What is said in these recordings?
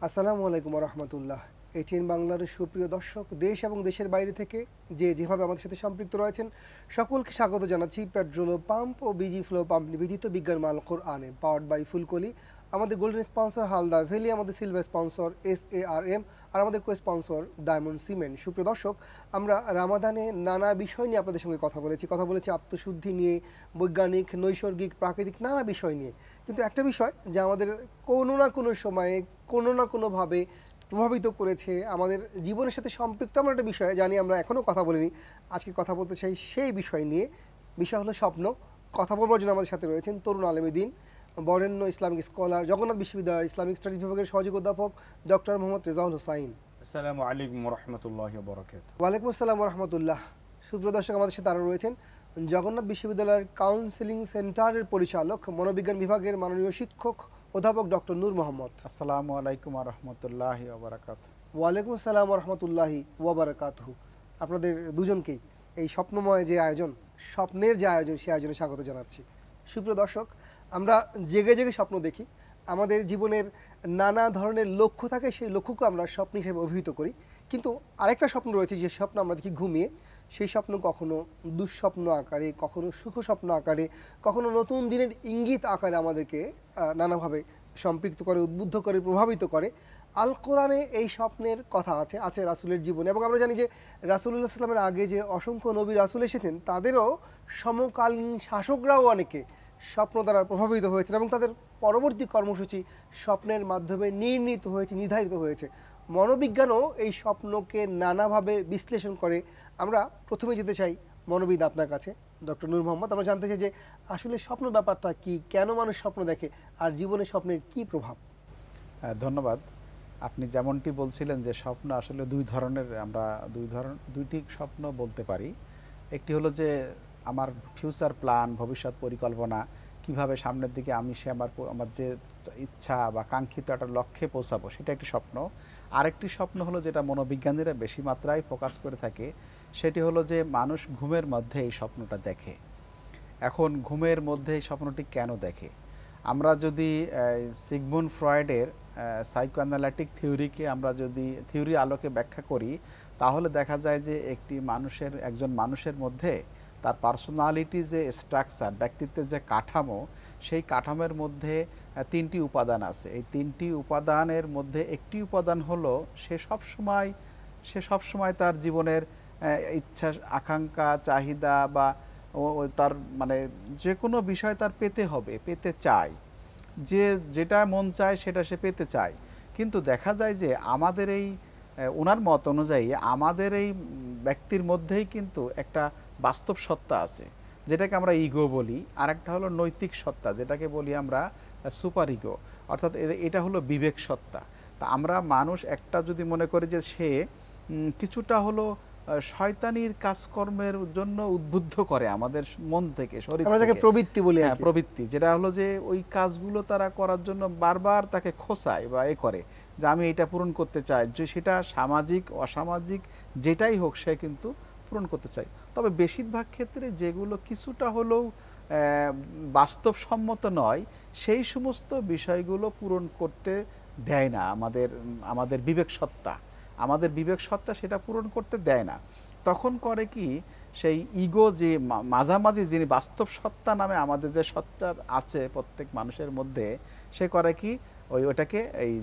আসসালামু আলাইকুম রহমতুল্লাহ। এটিএন বাংলার সুপ্রিয় দর্শক, দেশ এবং দেশের বাইরে থেকে যেভাবে আমাদের সাথে সম্পৃক্ত রয়েছেন সকলকে স্বাগত জানাচ্ছি পেট্রোল পাম্প ও বিজি ফ্লো পাম্প নিবেদিত বিজ্ঞান মাল কোরআনে, পাওয়ার্ড বাই ফুলকলি। আমাদের গোল্ডেন স্পন্সর হালদা ভ্যালি, আমাদের সিলভার স্পন্সর SARM, আর আমাদের কো স্পন্সর ডায়মন্ড সিমেন্ট। সুপ্রিয় দর্শক, আমরা রামাদানে নানা বিষয় নিয়ে আপনাদের সঙ্গে কথা বলেছি আত্মশুদ্ধি নিয়ে, বৈজ্ঞানিক, নৈসর্গিক, প্রাকৃতিক নানা বিষয় নিয়ে। কিন্তু একটা বিষয় যে আমাদের কোনো না কোনো সময়ে কোনো না কোনোভাবে প্রভাবিত করেছে, আমাদের জীবনের সাথে সম্পৃক্ত আমরা একটা বিষয় জানি, আমরা এখনও কথা বলিনি। আজকে কথা বলতে চাই সেই বিষয় নিয়ে। বিষয় হলো স্বপ্ন। কথা বলবার জন্য আমাদের সাথে রয়েছেন তরুণ আলেম দ্বীন, বরেণ্য ইসলামিক স্কলার, জগন্নাথ বিশ্ববিদ্যালয়ের ইসলামিক স্টাডিজ বিভাগের সহযোগী অধ্যাপক ডক্টর মোহাম্মদ রেজাউল হোসাইন। আসসালামু আলাইকুম ওয়া রাহমাতুল্লাহি ওয়া বারাকাতুহু। ওয়ালাইকুম আসসালাম ওয়া রাহমাতুল্লাহ। সুপ্রিয় দর্শক, আমাদের সাথে আরও রয়েছেন জগন্নাথ বিশ্ববিদ্যালয়ের কাউন্সেলিং সেন্টারের পরিচালক, মনোবিজ্ঞান বিভাগের মাননীয় শিক্ষক অধ্যাপক ডক্টর নূর মোহাম্মদ। আসসালামু আলাইকুম ওয়া রাহমাতুল্লাহি ওয়া বারাকাতুহু। ওয়ালাইকুম আসসালাম ওয়া রাহমাতুল্লাহি ওয়া বারাকাতুহু। আপনাদের দুজনকেই এই স্বপ্নময় যে আয়োজন, স্বপ্নের যে আয়োজন, সেই আয়োজনে স্বাগত জানাচ্ছি। সুপ্রিয় দর্শক, আমরা জেগে জেগে স্বপ্ন দেখি। আমাদের জীবনের নানা ধরনের লক্ষ্য থাকে, সেই লক্ষ্যকে আমরা স্বপ্ন হিসেবে অভিহিত করি। কিন্তু আরেকটা স্বপ্ন রয়েছে, যে স্বপ্ন আমরা দেখি ঘুমিয়ে। সেই স্বপ্ন কখনো দুঃস্বপ্ন আকারে, কখনো সুখ স্বপ্ন আকারে, কখনো নতুন দিনের ইঙ্গিত আকারে আমাদেরকে নানাভাবে সম্পৃক্ত করে, উদ্বুদ্ধ করে, প্রভাবিত করে। আল কোরআনে এই স্বপ্নের কথা আছে রাসূলের জীবনে। এবং আমরা জানি যে রাসূলুল্লাহ সাল্লাল্লাহু আলাইহি ওয়াসাল্লামের আগে যে অসংখ্য নবী রাসূল এসেছেন, তাদেরও সমকালীন শাসকরাও অনেকে স্বপ্ন দ্বারা প্রভাবিত হয়েছেন এবং তাদের পরবর্তী কর্মসূচি স্বপ্নের মাধ্যমে নির্ধারিত হয়েছে। মনোবিজ্ঞানও এই স্বপ্নকে নানাভাবে বিশ্লেষণ করে। আমরা প্রথমে যেতে চাই মনোবিদ আপনার কাছে, ডক্টর নূর মোহাম্মদ। আমরা জানতে চাই যে আসলে স্বপ্ন ব্যাপারটা কি, কেন মানুষ স্বপ্ন দেখে, আর জীবনে স্বপ্নের কি প্রভাব? ধন্যবাদ। আপনি যেমনটি বলছিলেন যে স্বপ্ন আসলে দুই ধরনের, আমরা দুইটি স্বপ্ন বলতে পারি। একটি হলো যে আমার ফিউচার প্ল্যান, ভবিষ্যৎ পরিকল্পনা, কিভাবে সামনের দিকে আমি আমার যে ইচ্ছা বা কাঙ্ক্ষিত একটা লক্ষ্যে পৌঁছাবো, সেটা একটি স্বপ্ন। আরেকটি স্বপ্ন হলো যেটা মনোবিজ্ঞানীরা বেশি মাত্রায় ফোকাস করে থাকে, সেটি হলো যে মানুষ ঘুমের মধ্যে এই স্বপ্নটা দেখে। এখন ঘুমের মধ্যে এই স্বপ্নটি কেন দেখে? আমরা যদি সিগমুন্ড ফ্রয়েডের সাইকোঅ্যানালিটিক থিওরিকে আমরা যদি থিওরির আলোকে ব্যাখ্যা করি, তাহলে দেখা যায় যে একজন মানুষের মধ্যে তার পার্সোনালিটি যে স্ট্রাকচার, ব্যক্তিত্বের যে কাঠামো, সেই কাঠামোর মধ্যে তিনটি উপাদান আছে। এই তিনটি উপাদানের মধ্যে একটি উপাদান হলো সে সবসময় তার জীবনের ইচ্ছা, আকাঙ্ক্ষা, চাহিদা বা তার মানে যে কোনো বিষয় তার পেতে চায়, যেটা মন চায় সেটা সে পেতে চায়। কিন্তু দেখা যায় যে আমাদের ওনার মত অনুযায়ী আমাদের এই ব্যক্তির মধ্যেই কিন্তু একটা বাস্তব সত্তা আছে, যেটাকে আমরা ইগো বলি। আর একটা হলো নৈতিক সত্তা, যেটাকে বলি আমরা সুপার ইগো, অর্থাৎ এটা হলো বিবেক সত্তা। তা আমরা মানুষ একটা যদি মনে করি যে সে কিছুটা হলো শয়তানির কাজকর্মের জন্য উদ্বুদ্ধ করে আমাদের মন থেকে, শরীর থেকে, প্রবৃত্তি বলি। হ্যাঁ, প্রবৃত্তি, যেটা হলো যে ওই কাজগুলো তারা করার জন্য বারবার তাকে খোঁচায় বা করে যে আমি এটা পূরণ করতে চাই, যে সেটা সামাজিক অসামাজিক যেটাই হোক সে কিন্তু পূরণ করতে চায়। তবে বেশিরভাগ ক্ষেত্রে যেগুলো কিছুটা হলেও বাস্তবসম্মত নয়, সেই সমস্ত বিষয়গুলো পূরণ করতে দেয় না আমাদের বিবেক সত্তা সেটা পূরণ করতে দেয় না। তখন করে কি, সেই ইগো, যে মাঝামাঝি যিনি বাস্তব সত্তা নামে আমাদের যে সত্তা আছে প্রত্যেক মানুষের মধ্যে, সে করে কি, ওইটাকে এই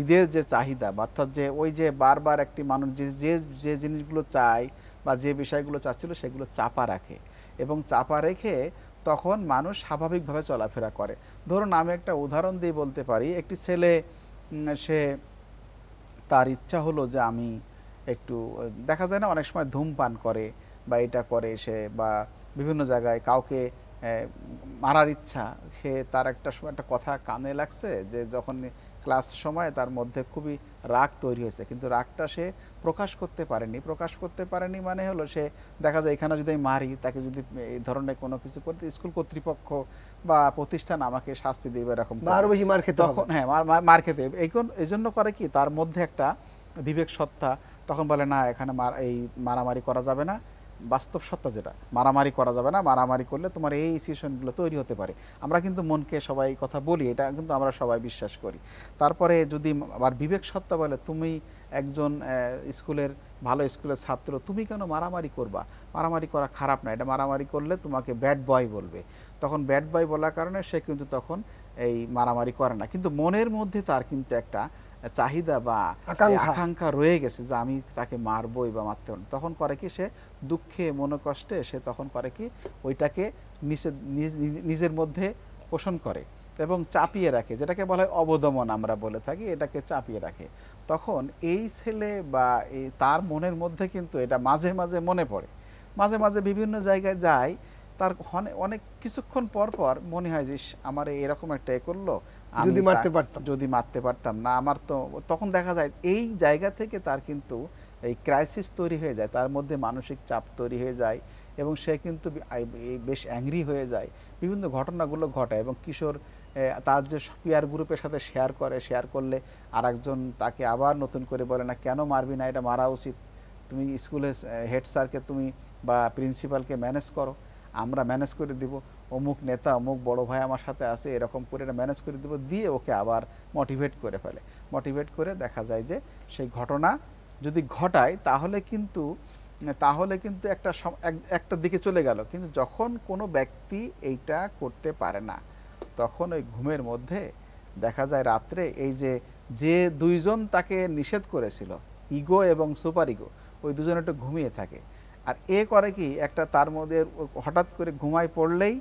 ঈদের যে চাহিদা, অর্থাৎ যে ওই যে বারবার একটি মানুষ যে জিনিসগুলো চায় বা যে বিষয়গুলো চাচ্ছিল সেগুলো চাপা রাখে, এবং চাপা রেখে তখন মানুষ স্বাভাবিকভাবে চলাফেরা করে। ধরুন আমি একটা উদাহরণ দিয়ে বলতে পারি, একটি ছেলে সে তার ইচ্ছা হলো যে আমি একটু, দেখা যায় না অনেক সময় ধূমপান করে বা এটা করে সে, বা বিভিন্ন জায়গায় কাউকে মারার ইচ্ছা, সে তার একটা সময় একটা কথা কানে লাগছে যে যখন ক্লাস সময়ে তার মধ্যে খুবই রাগ তৈরি হয়েছে, কিন্তু রাগটা সে প্রকাশ করতে পারেনি মানে হলো সে দেখা যায় এখানে যদি আমি মারি, তাকে যদি এই ধরনের কোনো কিছু করতে স্কুল কর্তৃপক্ষ বা প্রতিষ্ঠান আমাকে শাস্তি দেবে এরকম আরো বেশি মার খেতে হবে। তখন হ্যাঁ মার খেতে এই জন্য করে কি তার মধ্যে একটা বিবেক সত্তা তখন বলে না এখানে এই মারামারি করা যাবে না, বাস্তব সত্তা যেটা মারামারি করা যাবে না, মারামারি করলে তোমার এই সিচুয়েশনগুলো তৈরি হতে পারে। আমরা কিন্তু মনকে সবাই কথা বলি, এটা কিন্তু আমরা সবাই বিশ্বাস করি। তারপরে যদি আবার বিবেক সত্তা বলে তুমি একজন ভালো স্কুলের ছাত্র, তুমি কেন মারামারি করবা, মারামারি করা খারাপ না, এটা মারামারি করলে তোমাকে ব্যাড বয় বলবে, তখন ব্যাড বয় বলার কারণে সে কিন্তু তখন এই মারামারি করে না, কিন্তু মনের মধ্যে তার কিন্তু একটা চাহিদা বা আকাঙ্ক্ষা রয়ে গেছে যে আমি তাকে মারবই বা মারতে পারবো। তখন করে কি সে দুঃখে মনোকষ্টে সে তখন করে কি ওইটাকে নিজের মধ্যে পোষণ করে এবং চাপিয়ে রাখে, যেটাকে বলা হয় অবদমন আমরা বলে থাকি, এটাকে চাপিয়ে রাখে। তখন এই ছেলে বা এই তার মনের মধ্যে কিন্তু এটা মাঝে মাঝে মনে পড়ে, মাঝে মাঝে বিভিন্ন জায়গায় যায়, তার অনেক কিছুক্ষণ পর পর মনে হয় যে আমার এরকম একটা করলো, যদি মারতে পারতাম না, আমার তো তখন দেখা যায় এই জায়গা থেকে তার কিন্তু এই ক্রাইসিস তৈরি হয়ে যায়, তার মধ্যে মানসিক চাপ তৈরি হয়ে যায় এবং সে কিন্তু বেশ অ্যাংরি হয়ে যায়, বিভিন্ন ঘটনাগুলো ঘটায় এবং কিশোর তার যে পিয়ার গ্রুপের সাথে শেয়ার করলে আর একজন তাকে আবার নতুন করে বলে না কেন মারবি না, এটা মারা উচিত, তুমি স্কুলের হেড স্যারকে তুমি বা প্রিন্সিপালকে ম্যানেজ করো, আমরা ম্যানেজ করে দিব, অমুক নেতা অমুক বড় ভাই আমার সাথে আছে, এরকম করে এটা ম্যানেজ করে দিব, দিয়ে ওকে আবার মোটিভেট করে ফেলে। মোটিভেট করে দেখা যায় যে সেই ঘটনা যদি ঘটায় তাহলে কিন্তু একটা দিকে চলে গেল, কিন্তু যখন কোনো ব্যক্তি এইটা করতে পারে না তখন ওই ঘুমের মধ্যে দেখা যায় রাত্রে এই যে দুইজন তাকে নিষেধ করেছিল, ইগো এবং সুপার ইগো, ওই দুজন একটু ঘুমিয়ে থাকে, আর করে কি একটা তার মধ্যে হঠাৎ করে ঘুমায় পড়লেই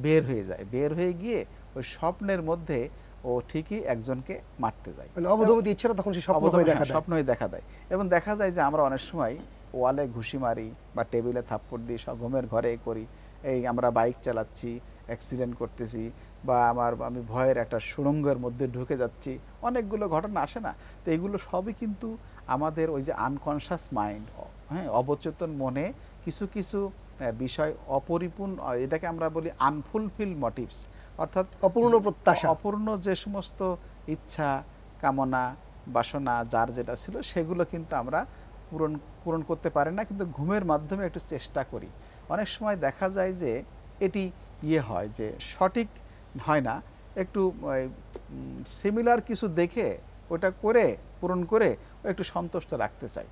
বের হয়ে গিয়ে ওই স্বপ্নের মধ্যে ও ঠিকই একজনকে মারতে যায়, মানে অবদমিত ইচ্ছাটা তখন সেই স্বপ্ন হয়ে দেখা দেয়। এবং দেখা যায় যে আমরা অনেক সময় ওয়ালে ঘুষি মারি বা টেবিলে থাপ্পড় দিই, সব ঘুমের ঘরে করি, এই আমরা বাইক চালাচ্ছি অ্যাক্সিডেন্ট করতেছি বা আমি ভয়ের একটা সুড়ঙ্গের মধ্যে ঢুকে যাচ্ছি, অনেকগুলো ঘটনা আসে না? তো এইগুলো সবই কিন্তু আমাদের ওই যে আনকনশাস মাইন্ড, হ্যাঁ, অবচেতন মনে কিছু কিছু বিষয় অপরিপূর্ণ, এটাকে আমরা বলি আনফুলফিল মোটিভস, অর্থাৎ অপূর্ণ প্রত্যাশা, অপূর্ণ যে সমস্ত ইচ্ছা কামনা বাসনা যার যেটা ছিল সেগুলো কিন্তু আমরা পূরণ করতে পারি না, কিন্তু ঘুমের মাধ্যমে একটু চেষ্টা করি। অনেক সময় দেখা যায় যে এটি হয় যে সঠিক হয় না, একটু সিমিলার কিছু দেখে ওটা করে পূরণ করে একটু সন্তুষ্ট রাখতে চাই।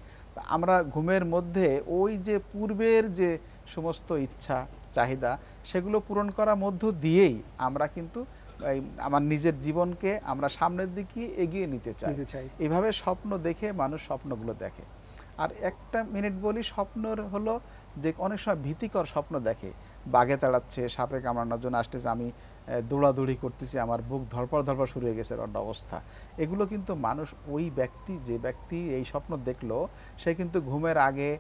আমরা ঘুমের মধ্যে ওই যে পূর্বের যে সমস্ত ইচ্ছা চাহিদা সেগুলো পূরণ করার মধ্য দিয়েই আমরা কিন্তু আমার নিজের জীবনকে আমরা সামনের দিকে এগিয়ে নিতে চাই। এইভাবে স্বপ্ন দেখে মানুষ স্বপ্নগুলো দেখে। আর একটা মিনিট বলি, স্বপ্নর হলো যে অনেক সময় ভীতিকর স্বপ্ন দেখে, বাঘে তাড়াচ্ছে, সাপে কামড়ানোর জন্য আসতেছে, আমি দৌড়াদৌড়ি করতেছি, আমার বুক ধরপড় শুরু হয়ে গেছে একটা অবস্থা। এগুলো কিন্তু মানুষ যে ব্যক্তি এই স্বপ্ন দেখলো সে কিন্তু ঘুমের আগে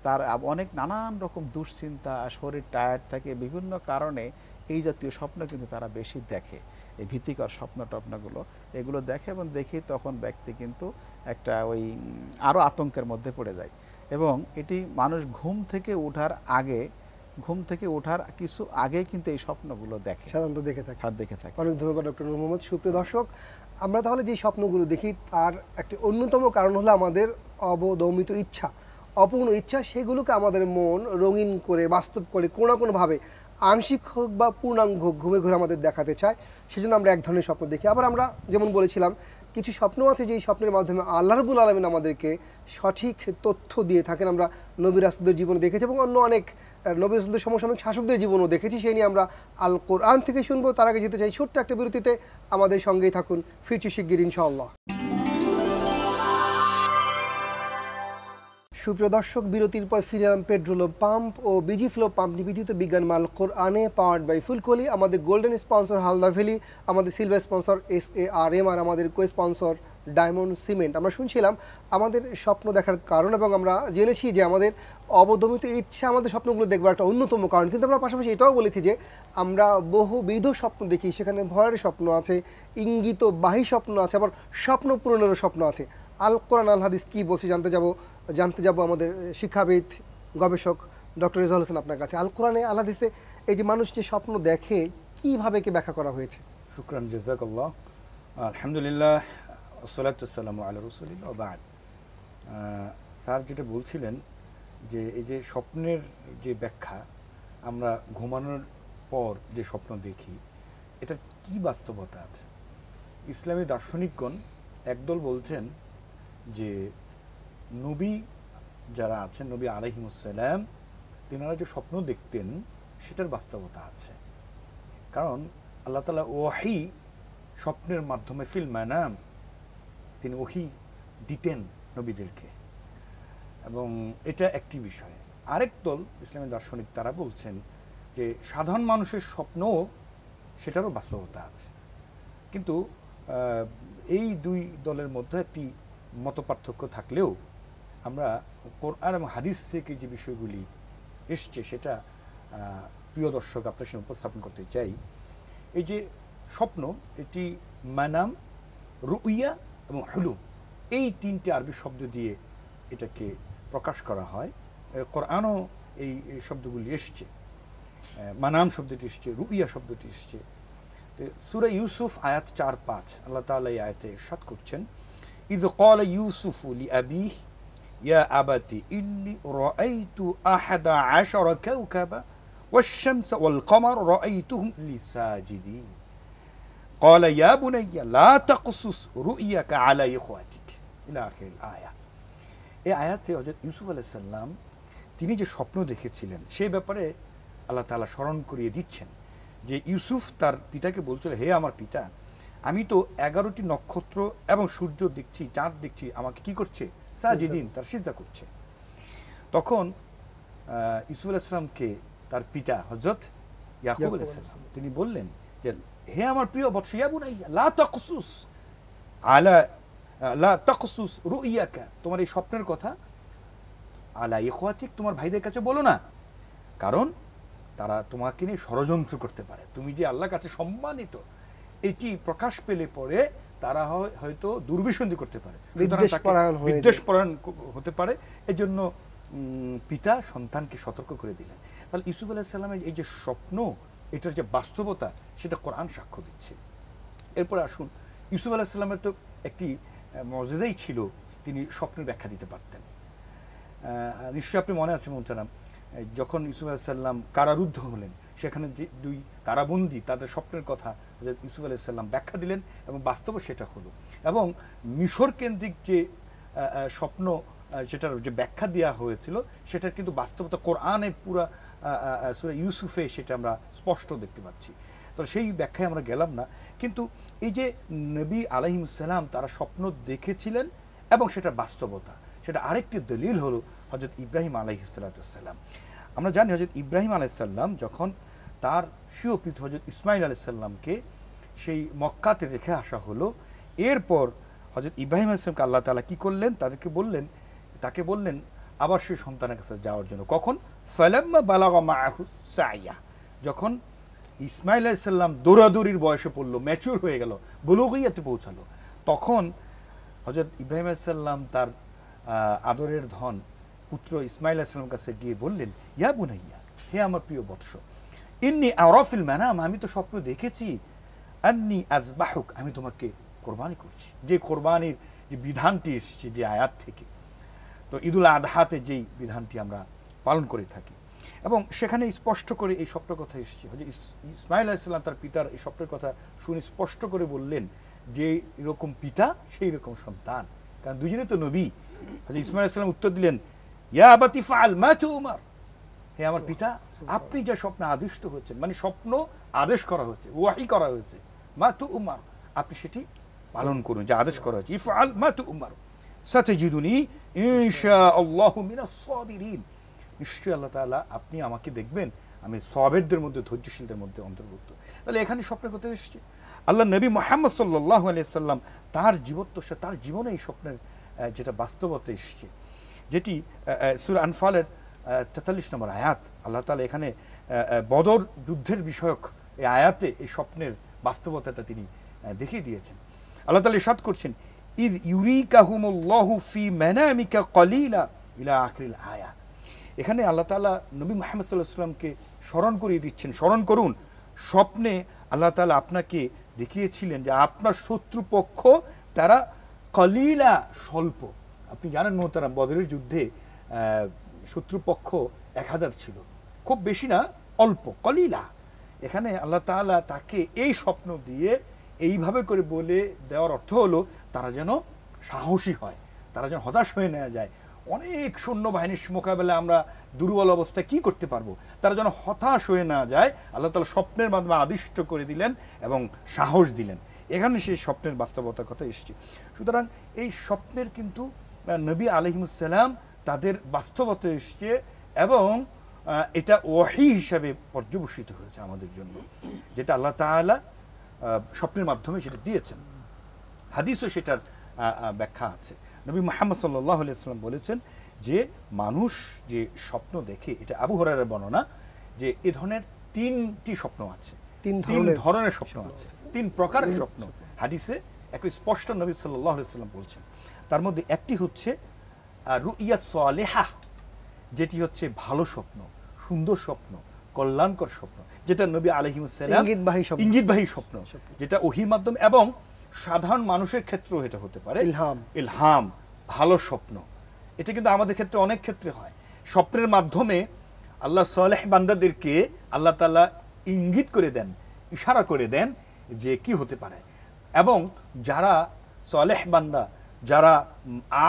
তার অনেক নানান রকম দুশ্চিন্তা, শরীর টায়ার্ড থাকে, বিভিন্ন কারণে এই জাতীয় স্বপ্ন কিন্তু তারা বেশি দেখে, এই ভীতিকর টপ্নগুলো এগুলো দেখে এবং দেখে তখন ব্যক্তি কিন্তু একটা ওই আরও আতঙ্কের মধ্যে পড়ে যায়। এবং এটি মানুষ ঘুম থেকে ওঠার কিছু আগে কিন্তু এই স্বপ্নগুলো সাধারণত দেখে থাকে। অনেক ধন্যবাদ ডক্টর নূর মোহাম্মদ। সুপ্রিয় দর্শক, আমরা তাহলে যে স্বপ্নগুলো দেখি তার একটি অন্যতম কারণ হলো আমাদের অবদমিত ইচ্ছা, অপূর্ণ ইচ্ছা, সেগুলোকে আমাদের মন রঙিন করে বাস্তব করে কোনো না কোনোভাবে আংশিক হোক বা পূর্ণাঙ্গ হোক ঘুমে ঘুরে আমাদের দেখাতে চায়, সেজন্য আমরা এক ধরনের স্বপ্ন দেখি। আবার আমরা যেমন বলেছিলাম কিছু স্বপ্ন আছে যেই স্বপ্নের মাধ্যমে আল্লাহ রাব্বুল আলামিন আমাদেরকে সঠিক তথ্য দিয়ে থাকেন। আমরা নবী রাসূলদের জীবনে দেখেছি এবং অন্য অনেক নবী রাসূলদের সমসাময়িক শাসকদের জীবনও দেখেছি, সেই নিয়ে আমরা আল কোরআন থেকে শুনবো। তার আগে যেতে চাই ছোট্ট একটা বিরতিতে, আমাদের সঙ্গেই থাকুন, ফিরছি শিগগির ইনশাআল্লাহ। সুপ্রিয় দর্শক, বিরতির পর ফিরে এলাম পেট্রোল পাম্প ও বিজি ফ্লো পাম্প নিবেদিত বিজ্ঞান মাল কোরআনে, পাওয়ার্ড বাই ফুলকলি। আমাদের গোল্ডেন স্পন্সর হালদা ভ্যালি, আমাদের সিলভার স্পন্সর SARM, আর আমাদের কো স্পন্সর ডায়মন্ড সিমেন্ট। আমরা শুনছিলাম আমাদের স্বপ্ন দেখার কারণ, এবং আমরা জেনেছি যে আমাদের অবদমিত ইচ্ছা আমাদের স্বপ্নগুলো দেখবার একটা অন্যতম কারণ। কিন্তু আমরা পাশাপাশি এটাও বলেছি যে আমরা বহুবিধ স্বপ্ন দেখি, সেখানে ভয়ের স্বপ্ন আছে, ইঙ্গিতবাহী স্বপ্ন আছে, আবার স্বপ্ন পূরণেরও স্বপ্ন আছে। আল কোরআন আল হাদিস কী বলছে জানতে যাব আমাদের শিক্ষাবিদ গবেষক ডক্টর রেজাউল হোসেন আপনার কাছে। আল কোরআনে আল হাদিসে এই যে মানুষ যে স্বপ্ন দেখে কীভাবে কি ব্যাখ্যা করা হয়েছে? শুকরান, জাযাকাল্লাহ। আলহামদুলিল্লাহ, ওয়াসসালাতু ওয়াসসালামু আলা রাসূলিল্লাহ ওয়া বা'দ। স্যার যেটা বলছিলেন যে এই যে স্বপ্নের যে ব্যাখ্যা, আমরা ঘুমানোর পর যে স্বপ্ন দেখি, এটার কি বাস্তবতা আছে? ইসলামী দার্শনিকগণ একদল বলছেন যে নবী যারা আছেন, নবী আলাইহিমুসসালাম, তিনারা যে স্বপ্ন দেখতেন সেটার বাস্তবতা আছে। কারণ আল্লাহ তাআলা ওয়াহি স্বপ্নের মাধ্যমে ফিল মানাম তিনি ওহি দিতেন নবীদেরকে, এবং এটা একটি বিষয়। আরেক দল ইসলামী দার্শনিক তারা বলছেন যে সাধারণ মানুষের স্বপ্নও সেটারও বাস্তবতা আছে। কিন্তু এই দুই দলের মধ্যে একটি মতপার্থক্য থাকলেও আমরা কোরআন এবং হাদিস থেকে যে বিষয়গুলি এসছে সেটা প্রিয় দর্শক আপনার সামনে উপস্থাপন করতে চাই। এই যে স্বপ্ন, এটি মানাম, রুইয়া এবং হুলুম, এই তিনটে আরবি শব্দ দিয়ে এটাকে প্রকাশ করা হয়। কোরআনও এই শব্দগুলি এসছে, মানাম শব্দটি এসছে, রুইয়া শব্দটি এসছে। তো সূরা ইউসুফ আয়াত 4-5 আল্লাহ তাআলা এই আয়াতে ইরশাদ করছেন, ইয ক্বালা ইউসুফু লিআবিহি ইয়া আবাতি ইন্নী রাআইতু আহাদা আশারা কাওকাবা والشمس والقمر رأيتهم لي ساجدين قال يا بني لا تقصص رؤياك على إخواتك إلى آخر الآية। এই আয়াতে হযরত ইউসুফ আলাইহিস সালাম তিনি যে স্বপ্ন দেখেছিলেন সেই ব্যাপারে আল্লাহ তাআলা স্মরণ করিয়ে দিচ্ছেন যে ইউসুফ তার পিতাকে বলছিল, হে আমার পিতা, আমি তো 11টি নক্ষত্র এবং সূর্য দেখছি, চাঁদ দেখছি, আমাকে কি করছে? সাজিদিন, তার সিজদা করছে। তখন ইউসুফ আলাইহিস সালামকে তার পিতা হযরত ইয়াকুব আলাইহিস সালাম তিনি বললেন যে, হে আমার প্রিয় বৎস, ইয়া বুনাইয়া লা তাকসুস রুইয়াকা, তোমার এই স্বপ্নের কথা আলা ইখওয়াতিক, তোমার ভাইদের কাছে বলো না, কারণ তারা তোমাকে নিয়ে ষড়যন্ত্র করতে পারে। তুমি যে আল্লাহর কাছে সম্মানিত, এটি প্রকাশ পেলে পরে তারা হয়তো দুর্বিসন্ধি করতে পারে, বিদ্বেষপরায়ণ হতে পারে। এজন্য পিতা সন্তানকে সতর্ক করে দিলেন। তাহলে ইউসুফ আলাইহিস সালামের এই যে স্বপ্ন, এটার যে বাস্তবতা, সেটা কোরআন সাক্ষ্য দিচ্ছে। এরপর আসুন, ইউসুফ আলাইহিস সালামের তো একটি মুজিজাই ছিল, তিনি স্বপ্নের ব্যাখ্যা দিতে পারতেন। নিশ্চয়ই আপনি মনে আছে মোহতারাম, যখন ইউসুফ আলাইহিস সালাম কারারুদ্ধ হলেন, সেখানে যে দুই কারাবন্দী তাদের স্বপ্নের কথা ইউসুফ আলাইহিস সালাম ব্যাখ্যা দিলেন, এবং বাস্তবে সেটা হলো। এবং মিশর কেন্দ্রিক যে স্বপ্ন, যেটার যে ব্যাখ্যা দেওয়া হয়েছিল, সেটার কিন্তু বাস্তবতা কোরআনের পুরা সূরা ইউসুফে সেটা আমরা স্পষ্ট দেখতে পাচ্ছি। তো সেই ব্যাখ্যায় আমরা গেলাম না, কিন্তু এই যে নবী আলাইহিস সালাম তারা স্বপ্ন দেখেছিলেন এবং সেটার বাস্তবতা, সেটা আরেকটি দলিল হলো হযরত ইব্রাহিম আলাইহিস সালাম। আমরা জানি হযরত ইব্রাহিম আলাইহিস সালাম যখন তার সুপ্রিয় হযরত ইসমাইল আলাইহিস সালামকে সেই মক্কাতে রেখে আসা হলো, এরপর হযরত ইব্রাহিম আলাইহিস সালামকে আল্লাহ তাআলা কি করলেন? তাকে বললেন আবার সেই সন্তানের কাছে যাওয়ার জন্য। কখন? ফালাম্মা বালাগা মাআহু সাইয়া, যখন ইসমাইল আলাইহিস সালাম দৌড়াদৌড়ির বয়সে পড়লো, ম্যাচিউর হয়ে গেল, বুলুগিয়াতে পৌঁছালো, তখন হযরত ইব্রাহিম আলাইহিস সালাম তার আদরের ধন পুত্র ইসমাইল আলাইহিস সালামের কাছে গিয়ে বললেন, ইয়া বুনাইয়া, হে আমার প্রিয় বৎস, ইন্নী আরাফিল মানাম, আমি তো স্বপ্ন দেখেছি, আন্নী আযবাহুক, আমি তোমাকে কোরবানি করছি। যে কোরবানির যে বিধানটি এসেছে যে আয়াত থেকে, তো ঈদুল আদহাতে যেই বিধানটি আমরা পালন করে থাকি, এবং সেখানে স্পষ্ট করে এই স্বপ্নের কথা এসেছে। হযরত ইসমাইল আলাইহিস সালাম তার পিতার এই স্বপ্নের কথা শুনে স্পষ্ট করে বললেন যে এরকম পিতা সেই রকম সন্তান, কারণ দুজনে তো নবী। হযরত ইসমাইল আলাইহিস সালাম উত্তর দিলেন, ইয়া আবাতি ফাআল মা তু'মার, হে আমার পিতা, আপনি যে স্বপ্নে আদিষ্ট হয়েছেন, মানে স্বপ্ন আদেশ করা হয়েছে, ওয়াহি করা হয়েছে, মা তু'মার, আপনি সেটি পালন করুন, যে আদেশ করা হয়েছে। ইফআল মা তু'মার সাতাজিদুনি ইনশাআল্লাহু মিনাস সাবিরিন, নিশ্চয়ই আল্লাহ তাআলা আপনি আমাকে দেখবেন, আমি সাবিরদের মধ্যে, ধৈর্যশীলদের মধ্যে অন্তর্ভুক্ত। তাহলে এখানে স্বপ্নের কথা এসেছে। আল্লাহ নবী মুহাম্মদ সাল্লাল্লাহু আলাইহি সাল্লাম তার জীবদ্দশা, তার জীবনে এই স্বপ্নের যেটা বাস্তবতা এসছে, যেটি সূরা আনফালের 43 নম্বর আয়াত, আল্লাহ তাআলা এখানে বদর যুদ্ধের বিষয়ক এই আয়াতে এই স্বপ্নের বাস্তবতাটা তিনি দেখিয়ে দিয়েছেন। আল্লাহ তাআলা ইরশাদ করছেন, ইয ইউরিকাহুমুল্লাহু ফি মানামিকা কলিলা ইলা আখিরিল আয়া। এখানে আল্লাহ তাআলা নবী মুহাম্মদ সাল্লাল্লাহু আলাইহি ওয়াসাল্লামকে স্মরণ করিয়ে দিচ্ছেন, স্মরণ করুন, স্বপ্নে আল্লাহ তাআলা আপনাকে দেখিয়েছিলেন যে আপনার শত্রুপক্ষ তারা কলিলা, স্বল্প। আপনি জানেন মোহতারাম, বদরের যুদ্ধে শত্রুপক্ষ 1000 ছিল, খুব বেশি না, অল্প, কলিলা। এখানে আল্লাহ তাআলা তাকে এই স্বপ্ন দিয়ে এইভাবে করে বলে দেওয়ার অর্থ হলো তারা যেন সাহসী হয়, তারা যেন হতাশ হয়ে নেওয়া যায়। অনেক সৈন্যবাহিনীর মোকাবেলায় আমরা দুর্বল অবস্থায় কি করতে পারবো, তারা যেন হতাশ হয়ে না যায়, আল্লাহ তাআলা স্বপ্নের মাধ্যমে আদিষ্ট করে দিলেন এবং সাহস দিলেন। এখানে সেই স্বপ্নের বাস্তবতার কথা এসেছে। সুতরাং এই স্বপ্নের কিন্তু নবী আলাইহিসসালাম তাদের বাস্তবতা এসছে এবং এটা ওয়াহী হিসাবে পর্যবসিত হয়েছে আমাদের জন্য, যেটা আল্লাহ তাআলা স্বপ্নের মাধ্যমে সেটা দিয়েছেন। হাদিসও সেটার ব্যাখ্যা আছে। নবী মুহাম্মদ সাল্লাল্লাহু আলাইহি ওয়াসাল্লাম বলেছেন যে মানুষ যে স্বপ্ন দেখে, এটা আবু হুরায়রার বর্ণনা, যে এ ধরনের 3টি স্বপ্ন আছে, 3 ধরনের স্বপ্ন আছে, 3 প্রকারের স্বপ্ন হাদিসে একটু স্পষ্ট নবী সাল্লাল্লাহু আলাইহি ওয়াসাল্লাম বলছেন। তার মধ্যে একটি হচ্ছে রুইয়া সালেহা, যেটি হচ্ছে ভালো স্বপ্ন, সুন্দর স্বপ্ন, কল্যাণকর স্বপ্ন, যেটা নবী আলাইহিসসালাম ইঙ্গিতবাহী স্বপ্ন, যেটা ওহীর মাধ্যমে এবং সাধারণ মানুষের ক্ষেত্রেও এটা হতে পারে ইলহাম, ভালো স্বপ্ন। এটা কিন্তু আমাদের ক্ষেত্রে অনেক ক্ষেত্রে হয়। স্বপ্নের মাধ্যমে আল্লাহ সালেহ বান্দাদেরকে আল্লাহ তাআলা ইঙ্গিত করে দেন, ইশারা করে দেন যে কি হতে পারে, এবং যারা সালেহ বান্দা, যারা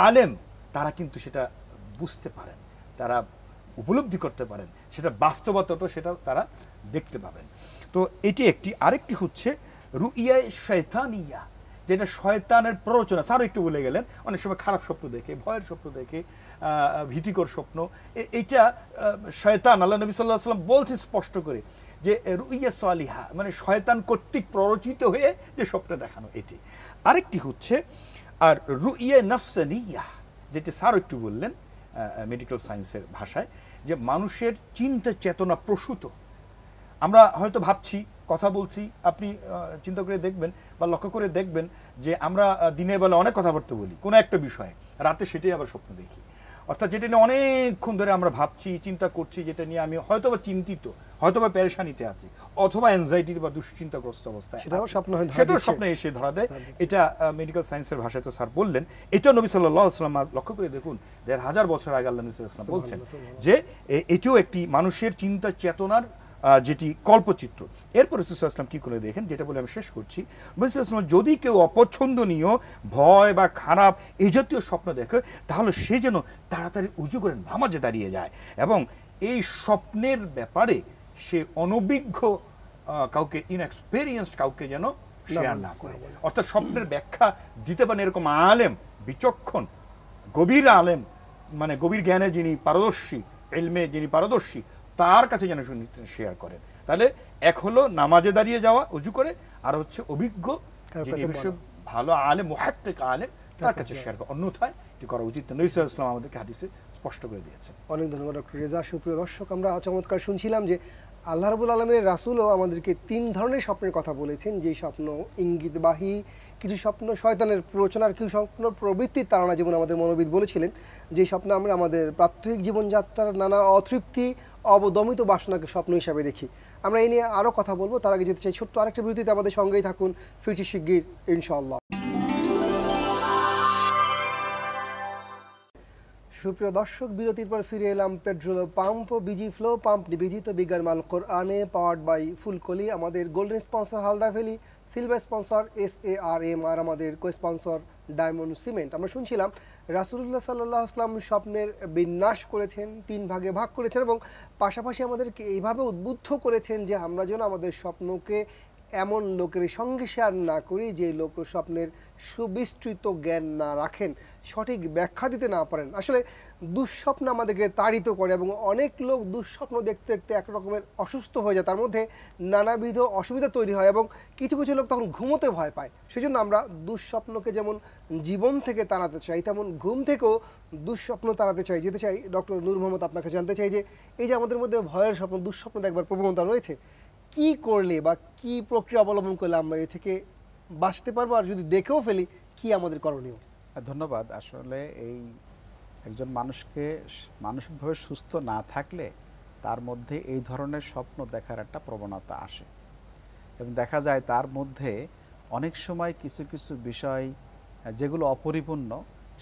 আলেম, তারা কিন্তু সেটা বুঝতে পারেন, তারা উপলব্ধি করতে পারেন, সেটা বাস্তবতাটা সেটা তারা দেখতে পাবেন। তো এটি একটি। আরেকটি হচ্ছে রুইয়া শয়তানিয়া, যেটা শয়তানের প্ররোচনা। স্যার একটু বলে গেলেন, অনেক সময় খারাপ স্বপ্ন দেখে, ভয়ের স্বপ্ন দেখে, ভীতিকর স্বপ্ন, এইটা শয়তান, আল্লাহ নবী সাল্লাল্লাহু আলাইহি ওয়াসাল্লাম বলছে স্পষ্ট করে যে রুইয়া সালিহা, মানে শয়তান কর্তৃক প্ররোচিত হয়ে যে স্বপ্ন দেখানো, এটি। আরেকটি হচ্ছে আর রুইয়া নাফসানিয়া, যেটি স্যার একটু বললেন মেডিকেল সায়েন্সের ভাষায়, যে মানুষের চিন্তা চেতনা প্রসূত। আমরা হয়তো ভাবছি, কথা বলছি, আপনি চিন্তা করে দেখবেন বা লক্ষ্য করে দেখবেন যে আমরা দিনের বেলা অনেক কথাবার্তা বলি কোনো একটা বিষয়ে, রাতে সেটাই আবার স্বপ্ন দেখি। অর্থাৎ যেটা নিয়ে অনেকক্ষণ ধরে আমরা ভাবছি, চিন্তা করছি, যেটা নিয়ে আমি হয়তোবা চিন্তিত, হয়তোবা পেরেশানিতে আছি, অথবা অ্যাংজাইটি বা দুশ্চিন্তাগ্রস্ত অবস্থায়, সেটাও স্বপ্নে এসে ধরা দেয়। এটা মেডিকেল সায়েন্সের ভাষায় তো স্যার বললেন। এটা নবী সাল্লাল্লাহু আলাইহি ওয়াসাল্লাম লক্ষ্য করে দেখুন, 1000 বছর আগে আল্লাহ নবী সাল্লাল্লাহু আলাইহি ওয়াসাল্লাম বলছেন যে এটিও একটি মানুষের চিন্তা চেতনার যেটি কল্পচিত্র। এরপর রাসূল সাল্লাল্লাহু আলাইহি ওয়াসাল্লাম কি করে দেখেন, যেটা বলে আমি শেষ করছি, নবী সাল্লাল্লাহু আলাইহি ওয়াসাল্লাম যদি কেউ অপছন্দনীয়, ভয় বা খারাপ এই জাতীয় স্বপ্ন দেখে, তাহলে সে যেন তাড়াতাড়ি উজু করে নামাজে দাঁড়িয়ে যায় এবং এই স্বপ্নের ব্যাপারে সে অনভিজ্ঞ কাউকে, ইনএক্সপেরিয়েন্সড কাউকে যেন শেয়ার না করে। অর্থাৎ স্বপ্নের ব্যাখ্যা দিতে পারেন এরকম আলেম, বিচক্ষণ, গভীর আলেম, মানে গভীর জ্ঞানে যিনি পারদর্শী, ইলমে যিনি পারদর্শী, তার কাছে যেন শেয়ার করেন। তাহলে এক হলো নামাজে দাঁড়িয়ে যাওয়া উজু করে, আর হচ্ছে অভিজ্ঞ যিনি ভালো আলেম, মুহাক্কিক আলেম, তার কাছে শেয়ার করা। অন্যথায় এটি করা উচিত না। নবী সাল্লাল্লাহু আলাইহি ওয়াসাল্লাম আমাদেরকে হাদিসে স্পষ্ট করে দিয়েছেন। অনেক ধন্যবাদ ডক্টর রেজা। সুপ্রিয় দর্শক, আমরা চমৎকার শুনছিলাম যে আল্লাহ রাব্বুল আলামিনের রাসূলও আমাদেরকে 3 ধরনের স্বপ্নের কথা বলেছেন, যেই স্বপ্ন ইঙ্গিতবাহী, কিছু স্বপ্ন শয়তানের প্ররোচনার, কিছু স্বপ্ন প্রবৃত্তির তাড়না, যেমন আমাদের মনোবিদ বলেছিলেন, যে স্বপ্ন আমরা আমাদের প্রাত্যহিক জীবনযাত্রার নানা অতৃপ্তি, অবদমিত বাসনাকে স্বপ্ন হিসাবে দেখি। আমরা এই নিয়ে আরও কথা বলবো, তার আগে যেতে চাই ছোট্ট আরেকটা বিরতিতে। আমাদের সঙ্গেই থাকুন, ফিরছি শিগগির ইনশাআল্লাহ। সুপ্রিয় দর্শক, বিরতির পর ফিরে এলাম petrol pump, busy flow pump নিবেদিত বিজ্ঞান মাল কোরআনে, পাওয়ার্ড বাই ফুলকলি। আমাদের golden sponsor Halda valley, silver sponsor SARM, আর আমাদের কো স্পন্সর ডায়মন্ড সিমেন্ট। আমরা শুনছিলাম রাসূলুল্লাহ সাল্লাল্লাহু আলাইহি ওয়াসাল্লাম স্বপ্নের বিন্যাস করেছেন, 3 ভাগে ভাগ করেছেন এবং পাশাপাশি আমাদেরকে এইভাবে উদ্বুদ্ধ করেছেন যে আমরা যেন আমাদের স্বপ্নকে এমন লোকের সঙ্গে শেয়ার না করি যে লোক স্বপ্নের সুবিস্তৃত জ্ঞান না রাখেন, সঠিক ব্যাখ্যা দিতে না পারেন। আসলে দুঃস্বপ্ন আমাদেরকে তাড়িত করে এবং অনেক লোক দুঃস্বপ্ন দেখতে দেখতে এক রকমের অসুস্থ হয়ে যায়, তার মধ্যে নানাবিধ অসুবিধা তৈরি হয় এবং কিছু কিছু লোক তখন ঘুমোতে ভয় পায়। সেজন্য আমরা দুঃস্বপ্নকে যেমন জীবন থেকে তাড়াতে চাই, তেমন ঘুম থেকেও দুঃস্বপ্ন তাড়াতে চাই। যেতে চাই ডক্টর নূর মোহাম্মদ, আপনাকে জানতে চাই যে এই যে আমাদের মধ্যে ভয়ের স্বপ্ন, দুঃস্বপ্ন দেখবার প্রবণতা রয়েছে, কি করলে বা কি প্রক্রিয়া অবলম্বন করলে আমরা এ থেকে বাঁচতে পারবো, আর যদি দেখেও ফেলি কি আমাদের করণীয়? ধন্যবাদ। আসলে এই একজন মানুষকে মানসিকভাবে সুস্থ না থাকলে তার মধ্যে এই ধরনের স্বপ্ন দেখার একটা প্রবণতা আসে এবং দেখা যায় তার মধ্যে অনেক সময় কিছু কিছু বিষয় যেগুলো অপরিপূর্ণ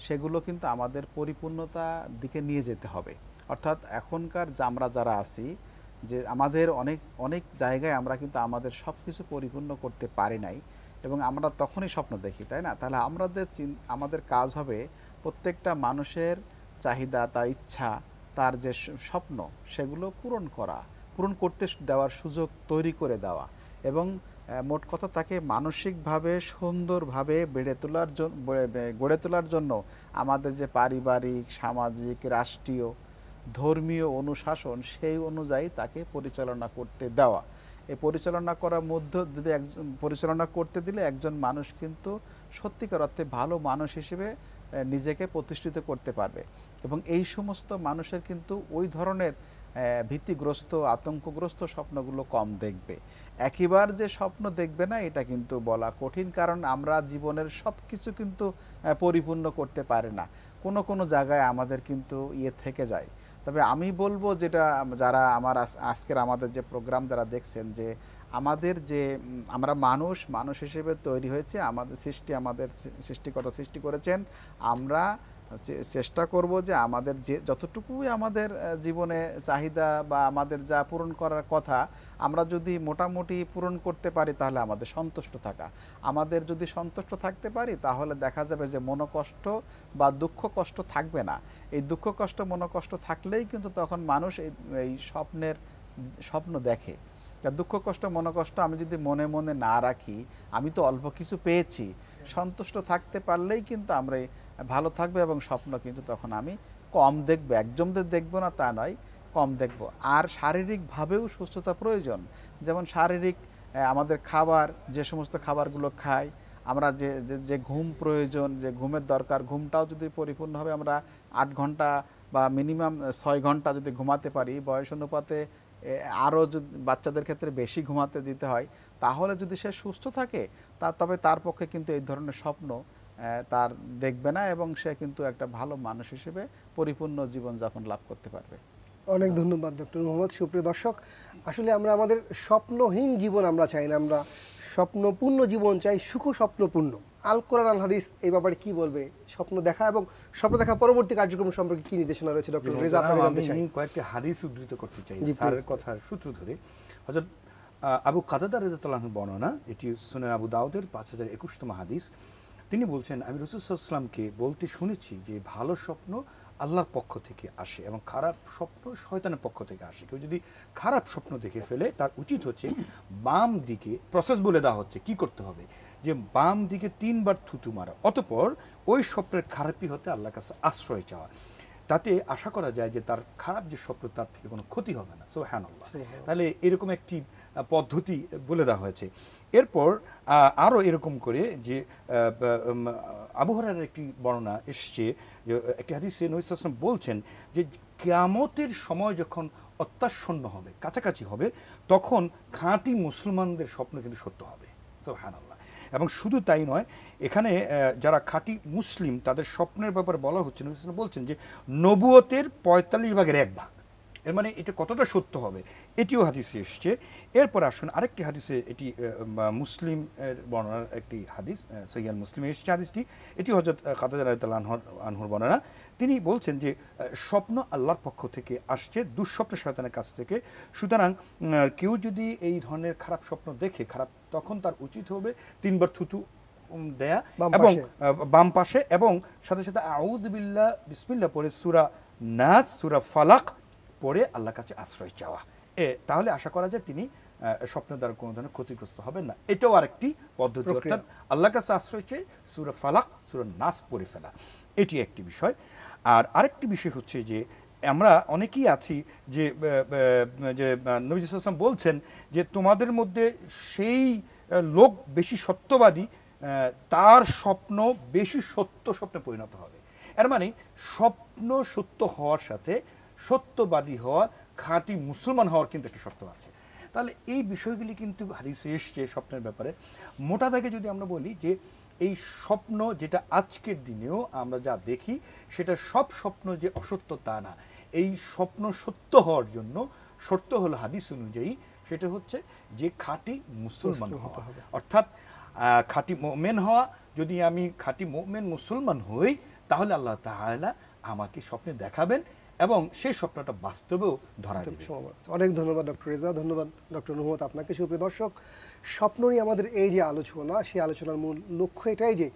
সেগুলো কিন্তু আমাদের পরিপূর্ণতা দিকে নিয়ে যেতে হবে। অর্থাৎ এখনকার আমরা যারা আছি, যে আমাদের অনেক অনেক জায়গায় আমরা কিন্তু আমাদের সব কিছু পরিপূর্ণ করতে পারি নাই এবং আমরা তখনই স্বপ্ন দেখি, তাই না? তাহলে আমাদের কাজ হবে প্রত্যেকটা মানুষের চাহিদা, তার ইচ্ছা, তার যে স্বপ্ন সেগুলো পূরণ করতে দেওয়ার সুযোগ তৈরি করে দেওয়া এবং মোট কথা তাকে মানসিকভাবে সুন্দরভাবে গড়ে তোলার জন্য আমাদের যে পারিবারিক, সামাজিক, রাষ্ট্রীয়, ধর্মীয় অনুশাসন সেই অনুযায়ী তাকে পরিচালনা করতে দেওয়া। এই পরিচালনা করার মধ্যে যদি পরিচালনা করতে দিলে একজন মানুষ কিন্তু সত্যিকার অর্থে ভালো মানুষ হিসেবে নিজেকে প্রতিষ্ঠিত করতে পারবে এবং এই সমস্ত মানুষের কিন্তু ওই ধরনের ভীতিগ্রস্ত, আতঙ্কগ্রস্ত স্বপ্নগুলো কম দেখবে। একবার যে স্বপ্ন দেখবে না এটা কিন্তু বলা কঠিন, কারণ আমরা জীবনের সব কিছু কিন্তু পরিপূর্ণ করতে পারি না, কোনো কোনো জায়গায় আমাদের কিন্তু থেকে যায়। তবে আমি বলবো, যেটা যারা আজকের আমাদের যে প্রোগ্রাম যারা দেখছেন, যে আমাদের যে আমরা মানুষ হিসেবে তৈরি হয়েছে, আমাদের সৃষ্টিকর্তা সৃষ্টি করেছেন, আমরা চেষ্টা করব যে আমাদের যে যতটুকুই আমাদের জীবনে চাহিদা বা আমাদের যা পূরণ করার কথা আমরা যদি মোটামুটি পূরণ করতে পারি তাহলে আমাদের সন্তুষ্ট থাকা। আমাদের যদি সন্তুষ্ট থাকতে পারি তাহলে দেখা যাবে যে মনোকষ্ট বা দুঃখ কষ্ট থাকবে না। এই দুঃখ কষ্ট মনোকষ্ট থাকলেই কিন্তু তখন মানুষ এই স্বপ্ন দেখে। দুঃখ কষ্ট মনোকষ্ট আমি যদি মনে মনে না রাখি, আমি তো অল্প কিছু পেয়েছি, সন্তুষ্ট থাকতে পারলেই কিন্তু আমরা ভালো থাকবে এবং স্বপ্ন কিন্তু তখন আমি কম দেখবো, একজনদের দেখবো না তা নয়, কম দেখব। আর শারীরিকভাবেও সুস্থতা প্রয়োজন। যেমন শারীরিক আমাদের খাবার, যে সমস্ত খাবারগুলো খাই আমরা, যে ঘুম প্রয়োজন, যে ঘুমের দরকার, ঘুমটাও যদি পরিপূর্ণভাবে আমরা 8 ঘন্টা বা মিনিমাম 6 ঘন্টা যদি ঘুমাতে পারি, বয়স অনুপাতে আরও যদি বাচ্চাদের ক্ষেত্রে বেশি ঘুমাতে দিতে হয়, তাহলে যদি সে সুস্থ থাকে তবে তার পক্ষে কিন্তু এই ধরনের স্বপ্ন তার দেখবে না এবং সে কিন্তু একটা ভালো মানুষ হিসেবে পরিপূর্ণ জীবনযাপন লাভ করতে পারবে। অনেক ধন্যবাদ ডক্টর মোহাম্মদ। সুপ্রিয় দর্শক, আসলে আমরা আমাদের স্বপ্নহীন জীবন আমরা চাই না, আমরা স্বপ্নপূর্ণ জীবন চাই, সুখ স্বপ্নপূর্ণ। আল কোরআন আল হাদিস এই ব্যাপারে কি বলবে? স্বপ্ন দেখা এবং স্বপ্ন দেখা পরবর্তী কার্যক্রম সম্পর্কে কি নির্দেশনা রয়েছে ডক্টর রেজা? আপনাকে জানতে চাই। আমি কয়েকটি হাদিস উদ্ধৃত করতে চাই স্যারের কথার সূত্র ধরে। হযরত আবু কাতাদা রাদিয়াল্লাহু আনহু বর্ণনা, এটি সুনান আবু দাউদের 5021তম হাদিস। তিনি বলছেন, আমি রাসূল সাল্লাল্লাহু আলাইহি ওয়াসাল্লামকে বলতে শুনেছি যে ভালো স্বপ্ন আল্লাহর পক্ষ থেকে আসে এবং খারাপ স্বপ্ন শয়তানের পক্ষ থেকে আসে। কেউ যদি খারাপ স্বপ্ন দেখে ফেলে তার উচিত হচ্ছে বাম দিকে, প্রসেস বলে দেওয়া হচ্ছে কি করতে হবে, যে বাম দিকে 3 বার থুতু মারা, অতঃপর ওই স্বপ্নের খারাপই হতে আল্লাহর কাছে আশ্রয় চাওয়া। তাতে আশা করা যায় যে তার খারাপ যে স্বপ্ন তার থেকে কোনো ক্ষতি হবে না। সুবহানাল্লাহ। তাহলে এরকম একটি পদ্ধতি বলে দেওয়া হয়েছে। এরপর আরও এরকম করে যে আবু হুরায়রার একটি বর্ণনা এসছে, যে একটি হাদিসে নবী সাল্লাল্লাহু আলাইহি ওয়াসাল্লাম বলছেন যে কিয়ামতের সময় যখন অত্যাসন্ন হবে, কাছাকাছি হবে, তখন খাঁটি মুসলমানদের স্বপ্ন কিন্তু সত্য হবে। সুবহানাল্লাহ। এবং শুধু তাই নয়, এখানে যারা খাঁটি মুসলিম তাদের স্বপ্নের ব্যাপারে বলা হচ্ছে, নবী সাল্লাল্লাহু আলাইহি ওয়াসাল্লাম বলছেন যে নবুয়তের 45 ভাগের 1 ভাগ। এর মানে এটা কতটা সত্য হবে এটিও হাদিসে এসছে। এরপর আসুন আরেকটি হাদিসে, এটি মুসলিম এর বর্ণনার একটি হাদিস, সহিহ মুসলিমে এসছে হাদিসটি। এটি হযরত কাতাদা রাদিয়াল্লাহু আনহুর বর্ণনা। তিনি বলছেন যে স্বপ্ন আল্লাহর পক্ষ থেকে আসছে, দুঃস্বপ্ন শয়তানের কাছ থেকে। সুতরাং কেউ যদি এই ধরনের খারাপ স্বপ্ন দেখে, তখন তার উচিত হবে 3 বার থুতু দেয়া এবং বাম পাশে, এবং সাথে সাথে আউযু বিল্লাহ বিসমিল্লাহ পড়ে সূরা নাস, সূরা ফালাক পড়ে আল্লাহর কাছে আশ্রয় চাওয়া। তাহলে আশা করা যায় তিনি স্বপ্নের দ্বারা কোনো ধরনের ক্ষতিগ্রস্ত হবেন না। এটাও আরেকটি পদ্ধতি, অর্থাৎ আল্লাহর কাছে আশ্রয় চেয়ে সূরা ফালাক সূরা নাস পড়ে ফেলা, এটি একটি বিষয়। আর আরেকটি বিষয় হচ্ছে যে আমরা অনেকেই আছি যে নবী সাল্লাল্লাহু আলাইহি ওয়াসাল্লাম বলছেন যে তোমাদের মধ্যে সেই লোক বেশি সত্যবাদী তার স্বপ্ন বেশি সত্য স্বপ্নে পরিণত হবে। এর মানে স্বপ্ন সত্য হওয়ার সাথে সত্যবাদী হওয়া, খাঁটি মুসলমান হওয়ার কিন্তু একটি শর্ত আছে। তাহলে এই বিষয়গুলি কিন্তু হাদিসে এসছে স্বপ্নের ব্যাপারে। মোটা দাগে যদি আমরা বলি যে এই স্বপ্ন যেটা আজকের দিনেও আমরা যা দেখি সেটা সব স্বপ্ন যে অসত্য তা না। এই স্বপ্ন সত্য হওয়ার জন্য শর্ত হলো হাদিস অনুযায়ী, সেটা হচ্ছে যে খাঁটি মুসলমান হওয়া, অর্থাৎ খাঁটি মুমিন হওয়া। যদি আমি খাঁটি মুমিন মুসলমান হই তাহলে আল্লাহ তাআলা আমাকে স্বপ্নে দেখাবেন এবং সেই স্বপ্নটা বাস্তবেও ধরা দেবে। অনেক ধন্যবাদ ডক্টর রেজা, ধন্যবাদ ডক্টর নুহমত আপনাকে। সুপ্রিয় দর্শক, স্বপ্ন নিয়ে আমাদের এই যে আলোচনা, সেই আলোচনার মূল লক্ষ্য এটাই যে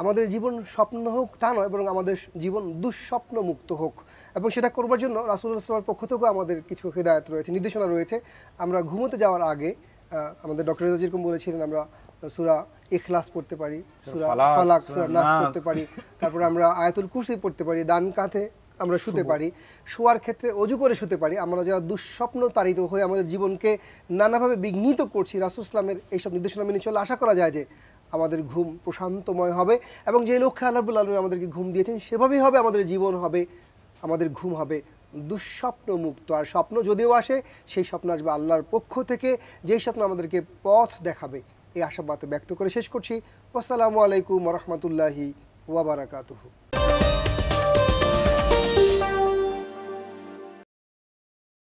আমাদের জীবন স্বপ্ন হোক তা নয়, বরং আমাদের জীবন দুঃস্বপ্ন মুক্ত হোক। এবং সেটা করবার জন্য রাসূলুল্লাহ সাল্লাল্লাহু আলাইহি ওয়াসাল্লামের পক্ষ থেকেও আমাদের কিছু হিদায়াত রয়েছে, নির্দেশনা রয়েছে। আমরা ঘুমোতে যাওয়ার আগে আমাদের ডক্টর রেজা যেরকম বলেছিলেন, আমরা সূরা ইখলাস পড়তে পারি, সূরা ফালাক, সূরা নাস পড়তে পারি, তারপর আমরা আয়াতুল কুরসি পড়তে পারি, ডান কাঁধে আমরা শুতে পারি, শোয়ার ক্ষেত্রে অজু করে শুতে পারি। আমরা যারা দুঃস্বপ্ন তাড়িত হয়ে আমাদের জীবনকে নানাভাবে বিঘ্নিত করছি, রাসূল ইসলামের এইসব নির্দেশনা মেনে চলে আশা করা যায় যে আমাদের ঘুম প্রশান্তময় হবে এবং যে লক্ষ্যে আল্লাহ রাব্বুল আলামিন আমাদেরকে ঘুম দিয়েছেন সেভাবেই হবে আমাদের জীবন হবে, আমাদের ঘুম হবে দুঃস্বপ্ন মুক্ত। আর স্বপ্ন যদিও আসে, সেই স্বপ্ন আসবে আল্লাহর পক্ষ থেকে, যেই স্বপ্ন আমাদেরকে পথ দেখাবে। এই আশাবাদ ব্যক্ত করে শেষ করছি। আসসালামু আলাইকুম ওয়া রাহমাতুল্লাহি ওয়া বারাকাতুহু।